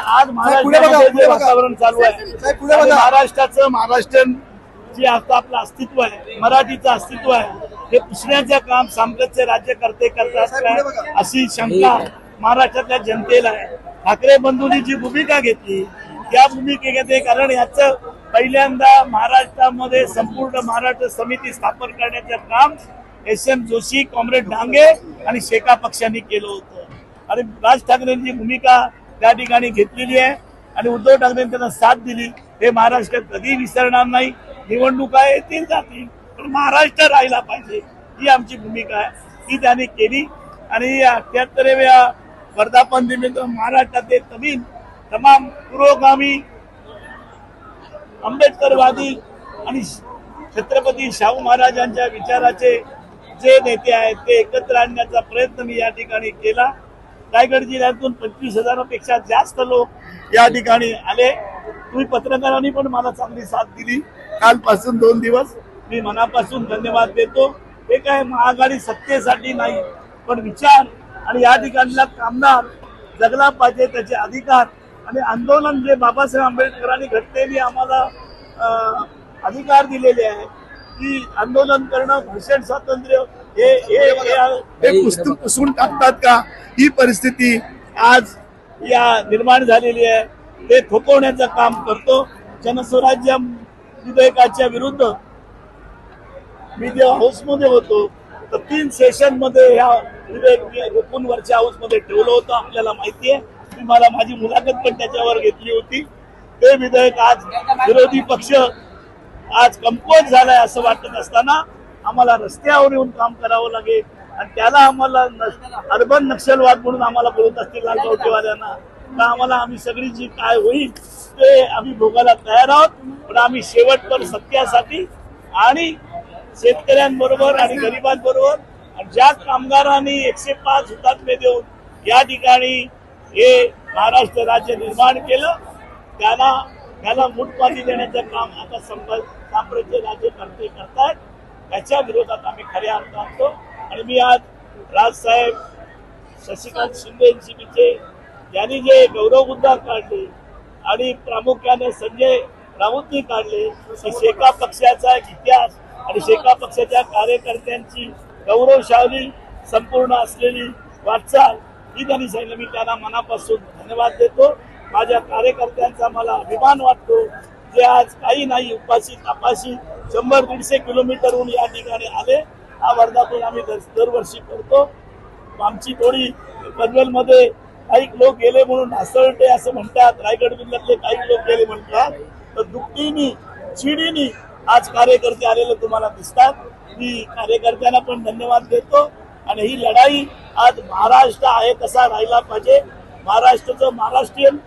आज महाराष्ट्रामध्ये वातावरण चालू आहे, महाराष्ट्राचं महाराष्ट्रीयन जे आता आपलं अस्तित्व आहे, मराठीचं अस्तित्व आहे, हे पुसण्याचं काम साम्राज्य राज्यकर्ते करतात अशी शंका महाराष्ट्रातल्या जनतेला आहे. ठाकरे बंधूंनी जी भूमिका घेतली त्या भूमिकेमध्ये, कारण याचं पहिल्यांदा महाराष्ट्रामध्ये संपूर्ण महाराष्ट्र समिती स्थापन करण्याचं काम SM जोशी, कॉम्रेड डांगे आणि शेका पक्षांनी केलं होतं. आणि राज ठाकरेंची भूमिका त्या ठिकाणी घेतलेली आहे आणि उद्धव ठाकरेंनी त्यांना साथ दिली. हे महाराष्ट्र कधी विसरणार नाही. निवडणुका येतील जातील पण महाराष्ट्र राहिला पाहिजे ही आमची भूमिका आहे, ती त्यांनी केली. आणि 78व्या वर्धापन निमित्त महाराष्ट्रातले तमाम पुरोगामी आंबेडकरवादी आणि छत्रपती शाहू महाराजांच्या विचाराचे जे नेते आहेत ते एकत्र आणण्याचा प्रयत्न मी या ठिकाणी केला. रायगड जिल्ह्यातून 25,000पेक्षा जास्त लोक या ठिकाणी आले. तुम्ही पत्रकारांनी पण मला चांगली साथ दिली. कालपासून 2 दिवस मी मनापासून धन्यवाद देतो. हे काय महाआघाडी सत्तेसाठी नाही पण विचार आणि या ठिकाणला कामगार जगला पाहिजे, त्याचे अधिकार आणि आंदोलन जे बाबासाहेब आंबेडकरांनी घटनेने आम्हाला अधिकार दिलेले आहे की आंदोलन करणं, भाषण स्वातंत्र्य हे पुसून टाकतात का, ही परिस्थिती आज या निर्माण झालेली आहे. ते थोपवण्याचं काम करतो. जनस्वराज्य विधेयकाच्या विरुद्ध मी जेव्हा हाऊसमध्ये होतो तर 3 सेशन मध्ये ह्या विधेयक रोखून वरच्या हाऊसमध्ये ठेवलं होतं. आपल्याला माहिती आहे, मी मला माझी मुलाखत पण त्याच्यावर घेतली होती. ते विधेयक आज विरोधी पक्ष आज कमकुवत झालाय असं वाटत असताना आम्हाला रस्त्यावर येऊन काम करावं लागेल आणि त्याला आम्हाला अर्बन नक्षलवाद म्हणून आम्हाला बोलत असतील लालगावटेवाल्यांना, तर आम्हाला आम्ही सगळी जी काय होईल ते आम्ही भोगायला तयार आहोत. पण आम्ही शेवटपर सत्यासाठी आणि शेतकऱ्यांबरोबर आणि गरिबांबरोबर ज्या कामगारांनी 105 हुतात्मे देऊन या ठिकाणी हे महाराष्ट्र राज्य निर्माण केलं त्याला मुठपाती देण्याचं काम आता साम्राज्य राज्यकर्ते करतायत. त्याच्या विरोधात आम्ही खऱ्या अर्थ आणतो. आणि मी आज राजसाहेब शशिकांत शिंदे यांनी जे गौरव मुद्दा काढले आणि प्रामुख्याने संजय राऊतनी काढले की शेका पक्षाचा इतिहास आणि शेका पक्षाच्या कार्यकर्त्यांची गौरवशाली संपूर्ण असलेली वाटचाल ही त्यांनी सांगितलं. मी त्यांना मनापासून धन्यवाद देतो. माझ्या कार्यकर्त्यांचा मला अभिमान वाटतो जे आज काही नाही उपाशी तापाशी 100-150 किलोमीटरहून या ठिकाणी आले. हा वर्धापन आम्ही दरवर्षी करतो. आमची थोडी पनवेलमध्ये काही लोक गेले म्हणून असळते असं म्हणतात, रायगड जिल्ह्यातले काही लोक गेले म्हणतात, तर दुःखीनी चिडीनी आज कार्यकर्ते आलेले तुम्हाला दिसतात. मी कार्यकर्त्यांना पण धन्यवाद देतो. आणि ही लढाई आज महाराष्ट्र आहे तसा राहिला पाहिजे, महाराष्ट्राचं महाराष्ट्रीयन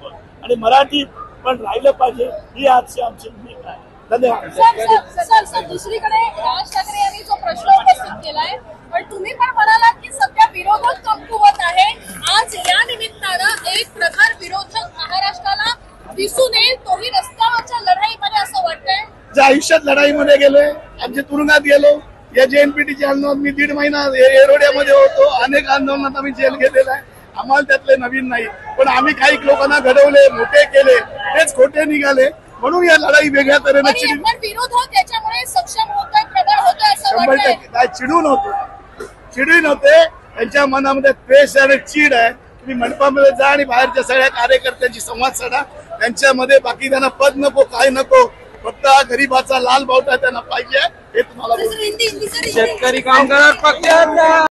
आणि मराठी पण राहिलं पाहिजे ही आजची आमची भूमिका आहे. धन्यवाद. सर, दुसरीकडे राज ठाकरे यांनी जो प्रश्न उपस्थित केलाय पण तुम्ही पण म्हणालात की सध्या विरोधक कमकुवत आहे. आज या निमित्तानं एक प्रकार विरोधक महाराष्ट्राला दिसून येईल, तोही रस्त्यावरच्या लढाईमध्ये असं वाटतंय. ज्या आयुष्यात लढाईमध्ये गेलोय, आमच्या तुरुंगात गेलो, या JNPTच्या आंदोलनात मी 1.5 महिना एरोड्यामध्ये होतो, अनेक आंदोलनात आम्ही जेल घेतलेला आहे. आम्हाला त्यातले नवीन नाही पण आम्ही काही लोकांना घडवले, मोठे केले, तेच खोटे निघाले म्हणून या लढाई वेगळ्या तऱ्हेने विरोधक याच्यामुळे सक्षम होतोय, प्रबळ होतोय असं वाटतंय. 100% चिडून होते. त्यांच्या मनामध्ये द्वेष आणि चीड आहे. तुम्ही मंडपामध्ये जा आणि बाहेरच्या सगळ्या कार्यकर्त्यांची संवाद साधा. त्यांच्यामध्ये बाकी त्यांना पद नको, काय नको, फक्त गरीबाचा लाल बावटा त्यांना पाहिजे हे तुम्हाला. शेतकरी कामगार पक्ष